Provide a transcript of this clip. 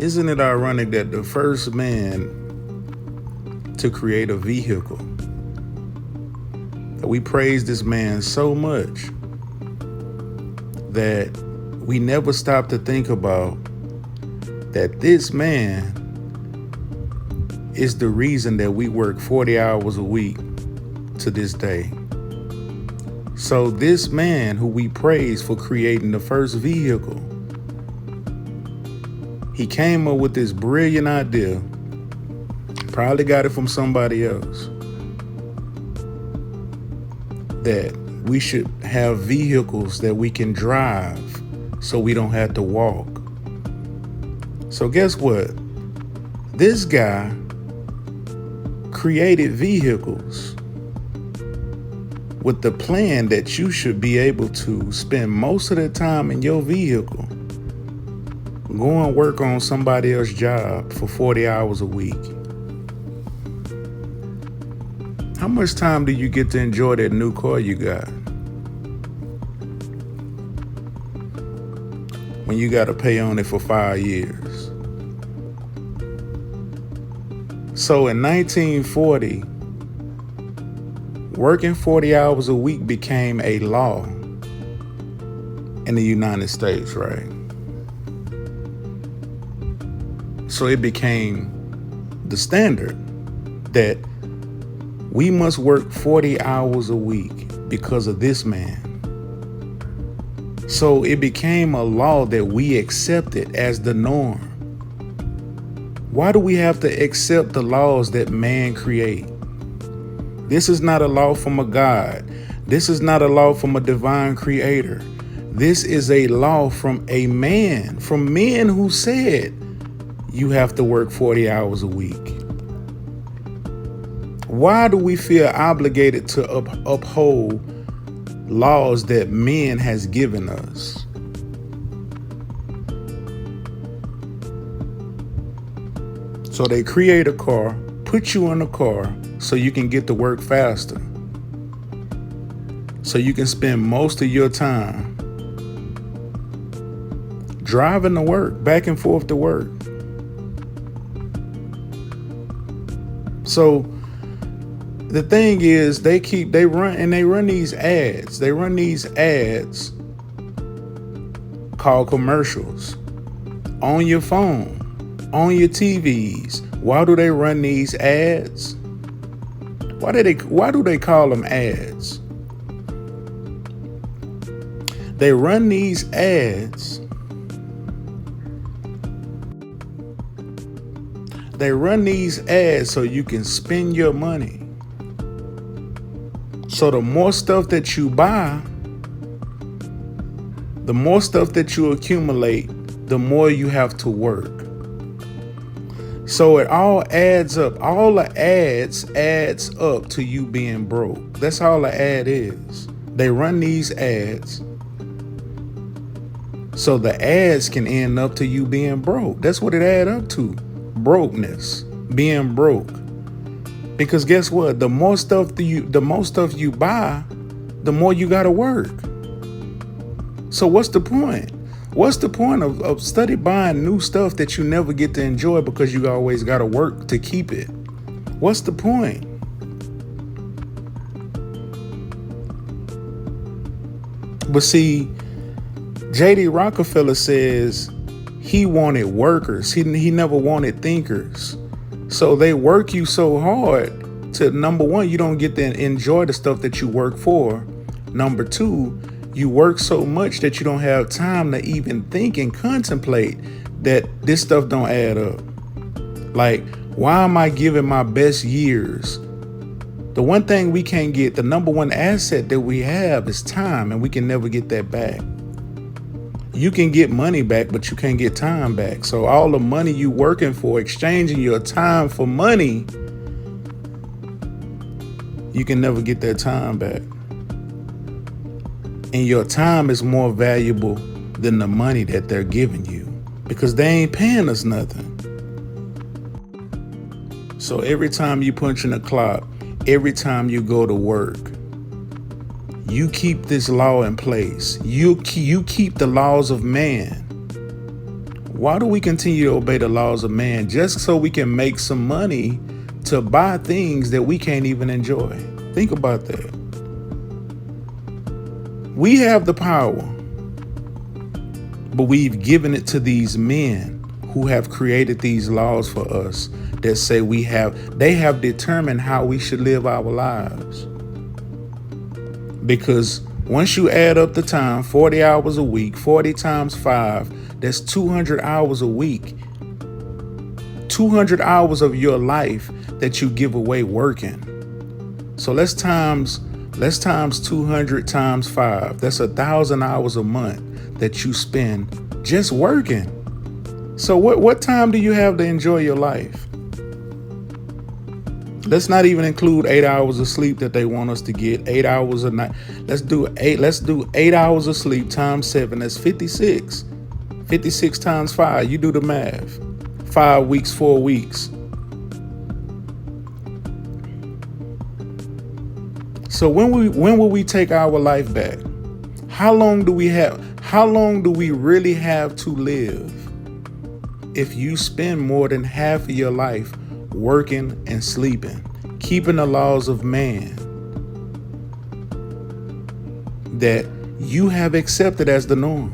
Isn't it ironic that the first man to create a vehicle, that we praise this man so much that we never stop to think about that this man is the reason that we work 40 hours a week to this day. So this man who we praise for creating the first vehicle, he came up with this brilliant idea, probably got it from somebody else, that we should have vehicles that we can drive so we don't have to walk. So guess what? This guy created vehicles with the plan that you should be able to spend most of the time in your vehicle, go and work on somebody else's job for 40 hours a week. How much time do you get to enjoy that new car you got when you got to pay on it for 5 years? So in 1940, working 40 hours a week became a law in the United States, right? So it became the standard that we must work 40 hours a week because of this man. So it became a law that we accepted as the norm. Why do we have to accept the laws that man create? This is not a law from a God. This is not a law from a divine creator. This is a law from a man, from men who said you have to work 40 hours a week. Why do we feel obligated to uphold laws that men has given us? So they create a car, put you in a car so you can get to work faster. So you can spend most of your time driving to work, back and forth to work. So the thing is, they run these ads. They run these ads called commercials on your phone, on your TVs. Why do they run these ads? Why do they call them ads? They run these ads. They run these ads so you can spend your money. So the more stuff that you buy, the more stuff that you accumulate, the more you have to work. So it all adds up. All the ads adds up to you being broke. That's all the ad is. They run these ads so the ads can end up to you being broke. That's what it add up to. Brokenness, being broke. Because guess what? The more stuff you buy, the more you gotta work. So what's the point? What's the point of study buying new stuff that you never get to enjoy because you always gotta work to keep it? What's the point? But see, J.D. Rockefeller says he wanted workers. He never wanted thinkers. So they work you so hard to, number one, you don't get to enjoy the stuff that you work for. Number two, you work so much that you don't have time to even think and contemplate that this stuff don't add up. Like, why am I giving my best years? The one thing we can't get, the number one asset that we have is time, and we can never get that back. You can get money back, but you can't get time back. So all the money you working for, exchanging your time for money, you can never get that time back. And your time is more valuable than the money that they're giving you because they ain't paying us nothing. So every time you punch in the clock, every time you go to work, you keep this law in place. You keep the laws of man. Why do we continue to obey the laws of man just so we can make some money to buy things that we can't even enjoy? Think about that. We have the power, but we've given it to these men who have created these laws for us that say they have determined how we should live our lives. Because once you add up the time, 40 hours a week, 40 times 5, that's 200 hours a week. 200 hours of your life that you give away working. So let's times 200 times 5. That's 1,000 hours a month that you spend just working. So what time do you have to enjoy your life? Let's not even include 8 hours of sleep that they want us to get. 8 hours a night. Let's do 8 hours of sleep times 7. That's 56. 56 times 5. You do the math. 5 weeks, 4 weeks. So when will we take our life back? How long do we really have to live if you spend more than half of your life working and sleeping, keeping the laws of man that you have accepted as the norm?